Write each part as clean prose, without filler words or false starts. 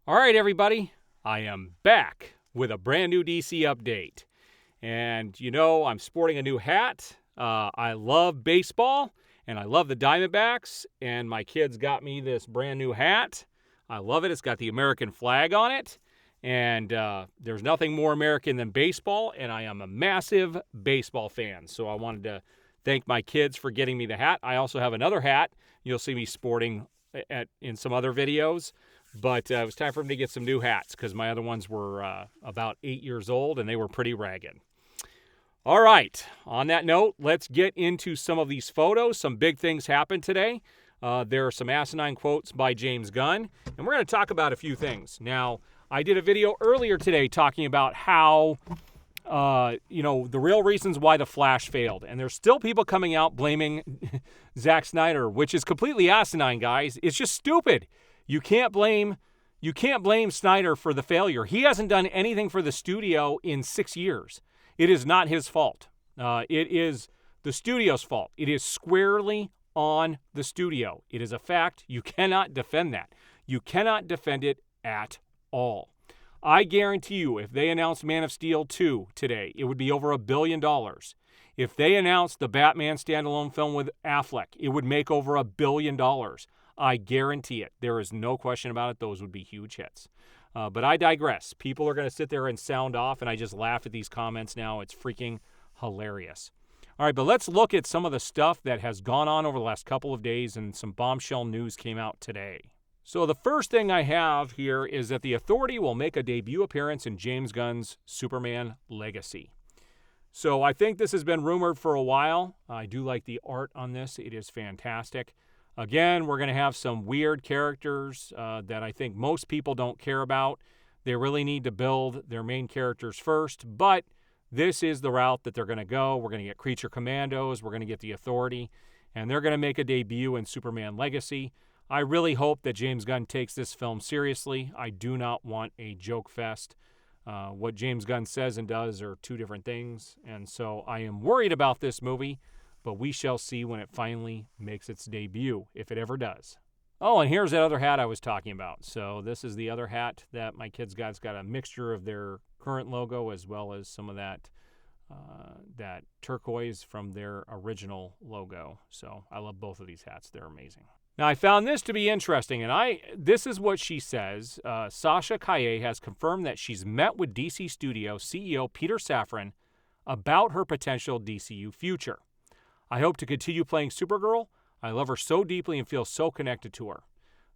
All right, everybody, I am back with a brand new DC update. And you know, I'm sporting a new hat. I love baseball, and I love the Diamondbacks, and my kids got me this brand new hat. I love it. It's got the American flag on it, and there's nothing more American than baseball, and I am a massive baseball fan. So I wanted to thank my kids for getting me the hat. I also have another hat you'll see me sporting in some other videos. But it was time for me to get some new hats because my other ones were about 8 years old and they were pretty ragged. All right, on that note, let's get into some of these photos. Some big things happened today. There are some asinine quotes by James Gunn, and we're going to talk about a few things. Now, I did a video earlier today talking about how, the real reasons why The Flash failed. And there's still people coming out blaming Zack Snyder, which is completely asinine, guys. It's just stupid. You can't blame Snyder for the failure. He hasn't done anything for the studio in 6 years. It is not his fault. It is the studio's fault. It is squarely on the studio. It is a fact. You cannot defend that. You cannot defend it at all. I guarantee you, if they announced Man of Steel 2 today, it would be over $1 billion. If they announced the Batman standalone film with Affleck, it would make over $1 billion. I guarantee it. There is no question about it. Those would be huge hits. But I digress. People are going to sit there and sound off, and I just laugh at these comments now. It's freaking hilarious. All right, but let's look at some of the stuff that has gone on over the last couple of days, and some bombshell news came out today. So the first thing I have here is that the Authority will make a debut appearance in James Gunn's Superman Legacy. So I think this has been rumored for a while. I do like the art on this. It is fantastic. Again, we're going to have some weird characters that I think most people don't care about. They really need to build their main characters first, but this is the route that they're going to go. We're going to get Creature Commandos. We're going to get the Authority, and they're going to make a debut in Superman Legacy. I really hope that James Gunn takes this film seriously. I do not want a joke fest. What James Gunn says and does are two different things, and so I am worried about this movie. But we shall see when it finally makes its debut, if it ever does. Oh, and here's that other hat I was talking about. So this is the other hat that my kids got. It's got a mixture of their current logo as well as some of that turquoise from their original logo. So I love both of these hats. They're amazing. Now, I found this to be interesting, and this is what she says. Sasha Calle has confirmed that she's met with DC Studio CEO Peter Safran about her potential DCU future. I hope to continue playing Supergirl. I love her so deeply and feel so connected to her.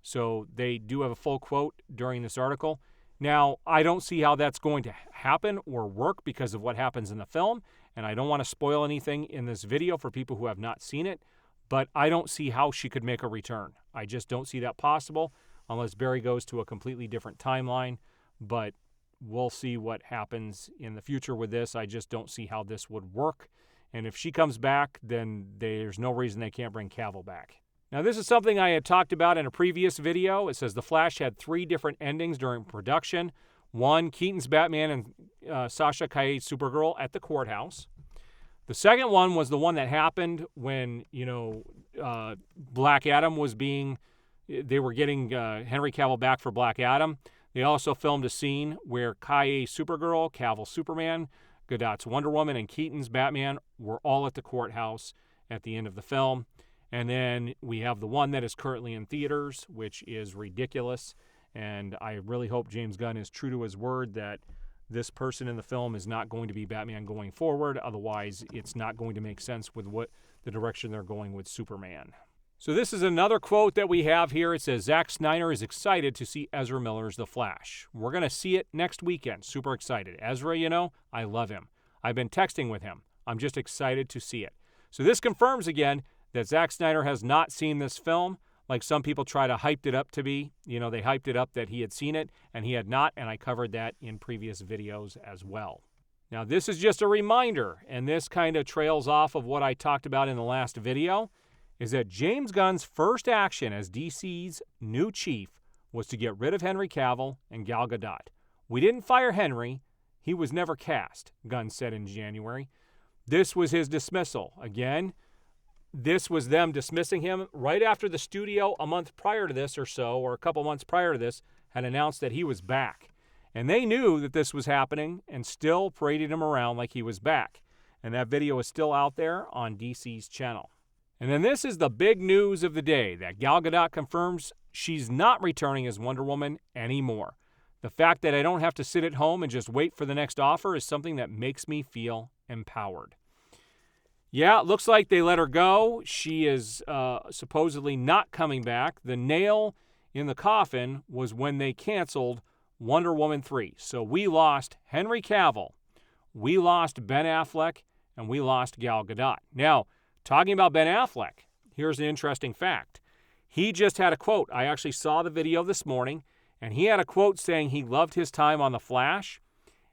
So they do have a full quote during this article. Now, I don't see how that's going to happen or work because of what happens in the film, and I don't want to spoil anything in this video for people who have not seen it, but I don't see how she could make a return. I just don't see that possible unless Barry goes to a completely different timeline, but we'll see what happens in the future with this. I just don't see how this would work. And if she comes back, then there's no reason they can't bring Cavill back. Now, this is something I had talked about in a previous video. It says The Flash had 3 different endings during production. One, Keaton's Batman and Sasha Calle's Supergirl at the courthouse. The second one was the one that happened when, Black Adam they were getting Henry Cavill back for Black Adam. They also filmed a scene where Calle's Supergirl, Cavill's Superman, Gadot's Wonder Woman, and Keaton's Batman were all at the courthouse at the end of the film. And then we have the one that is currently in theaters, which is ridiculous. And I really hope James Gunn is true to his word that this person in the film is not going to be Batman going forward. Otherwise, it's not going to make sense with what the direction they're going with Superman. So this is another quote that we have here. It says, Zack Snyder is excited to see Ezra Miller's The Flash. We're going to see it next weekend. Super excited. Ezra, I love him. I've been texting with him. I'm just excited to see it. So this confirms again that Zack Snyder has not seen this film like some people try to hype it up to be. They hyped it up that he had seen it, and he had not, and I covered that in previous videos as well. Now, this is just a reminder, and this kind of trails off of what I talked about in the last video, is that James Gunn's first action as DC's new chief was to get rid of Henry Cavill and Gal Gadot. We didn't fire Henry. He was never cast, Gunn said in January. This was his dismissal. Again, this was them dismissing him right after the studio a month prior to this or so, or a couple months prior to this, had announced that he was back. And they knew that this was happening and still paraded him around like he was back. And that video is still out there on DC's channel. And then this is the big news of the day, that Gal Gadot confirms she's not returning as Wonder Woman anymore. The fact that I don't have to sit at home and just wait for the next offer is something that makes me feel empowered. Yeah, it looks like they let her go. She is supposedly not coming back. The nail in the coffin was when they canceled Wonder Woman 3. So we lost Henry Cavill, we lost Ben Affleck, and we lost Gal Gadot. Now, talking about Ben Affleck, here's an interesting fact. He just had a quote. I actually saw the video this morning, and he had a quote saying he loved his time on The Flash,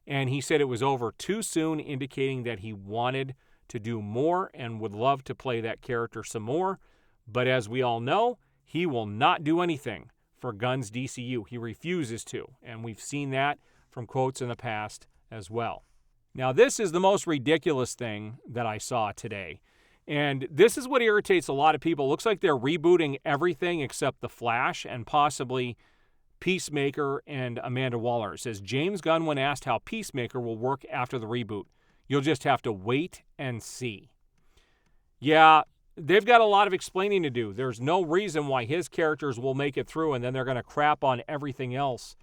and he said it was over too soon, indicating that he wanted to do more and would love to play that character some more. But as we all know, he will not do anything for Gunn's DCU. He refuses to, and we've seen that from quotes in the past as well. Now, this is the most ridiculous thing that I saw today. And this is what irritates a lot of people. It looks like they're rebooting everything except The Flash and possibly Peacemaker and Amanda Waller. It says, James Gunn, when asked how Peacemaker will work after the reboot, you'll just have to wait and see. Yeah, they've got a lot of explaining to do. There's no reason why his characters will make it through and then they're going to crap on everything else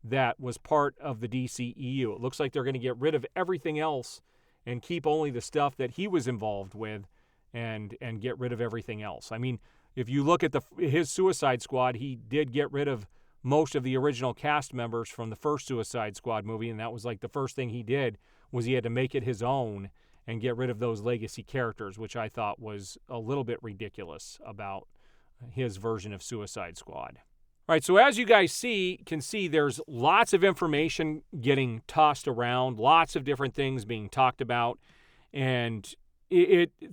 that was part of the DCEU. It looks like they're going to get rid of everything else and keep only the stuff that he was involved with and get rid of everything else. I mean, if you look at his Suicide Squad, he did get rid of most of the original cast members from the first Suicide Squad movie, and that was like the first thing he did was he had to make it his own and get rid of those legacy characters, which I thought was a little bit ridiculous about his version of Suicide Squad. All right, so as you guys can see, there's lots of information getting tossed around, lots of different things being talked about, and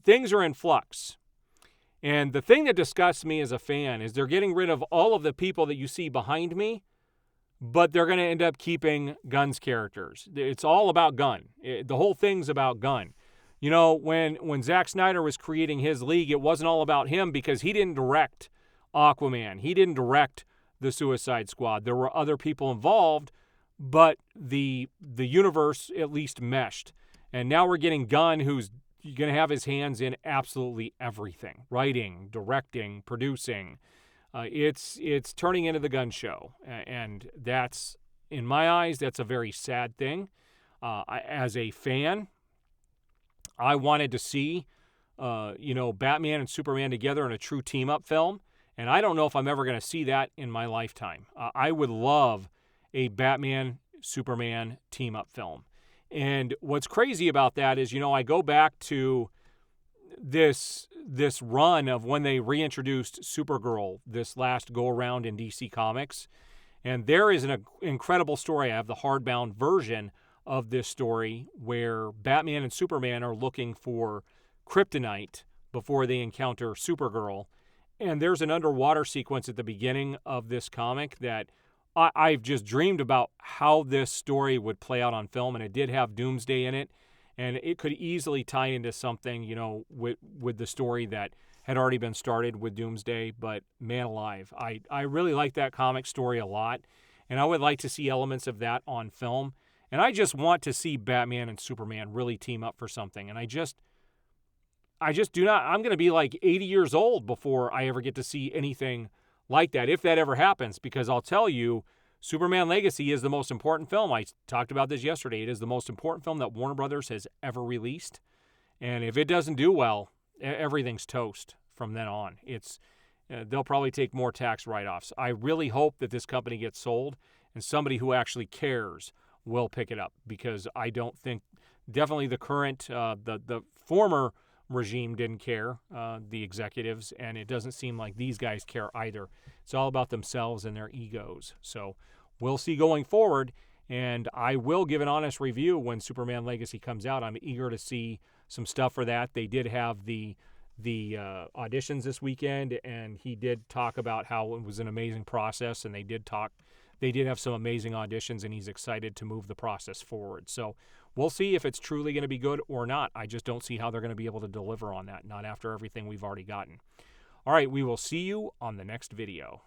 things are in flux. And the thing that disgusts me as a fan is they're getting rid of all of the people that you see behind me, but they're going to end up keeping Gunn's characters. It's all about Gunn. The whole thing's about Gunn. You know, when Zack Snyder was creating his league, it wasn't all about him because he didn't direct Aquaman. He didn't direct the Suicide Squad. There were other people involved, but the universe at least meshed. And now we're getting Gunn, who's going to have his hands in absolutely everything. Writing, directing, producing. It's turning into the Gunn show. And that's, in my eyes, that's a very sad thing. As a fan, I wanted to see, Batman and Superman together in a true team-up film. And I don't know if I'm ever going to see that in my lifetime. I would love a Batman-Superman team-up film. And what's crazy about that is, I go back to this run of when they reintroduced Supergirl this last go-around in DC Comics. And there is an incredible story. I have the hardbound version of this story where Batman and Superman are looking for kryptonite before they encounter Supergirl. And there's an underwater sequence at the beginning of this comic that I've just dreamed about how this story would play out on film, and it did have Doomsday in it, and it could easily tie into something, with the story that had already been started with Doomsday. But man alive, I really like that comic story a lot, and I would like to see elements of that on film. And I just want to see Batman and Superman really team up for something, and I just do not. I'm going to be like 80 years old before I ever get to see anything like that, if that ever happens, because I'll tell you, Superman Legacy is the most important film. I talked about this yesterday. It is the most important film that Warner Brothers has ever released. And if it doesn't do well, everything's toast from then on. They'll probably take more tax write-offs. I really hope that this company gets sold and somebody who actually cares will pick it up, because I don't think, definitely the current, the former regime didn't care, the executives, and it doesn't seem like these guys care either. It's all about themselves and their egos. So we'll see going forward, and I will give an honest review when Superman Legacy comes out. I'm eager to see some stuff for that. They did have the auditions this weekend, and he did talk about how it was an amazing process, and they did have some amazing auditions, and he's excited to move the process forward. So we'll see if it's truly going to be good or not. I just don't see how they're going to be able to deliver on that, not after everything we've already gotten. All right, we will see you on the next video.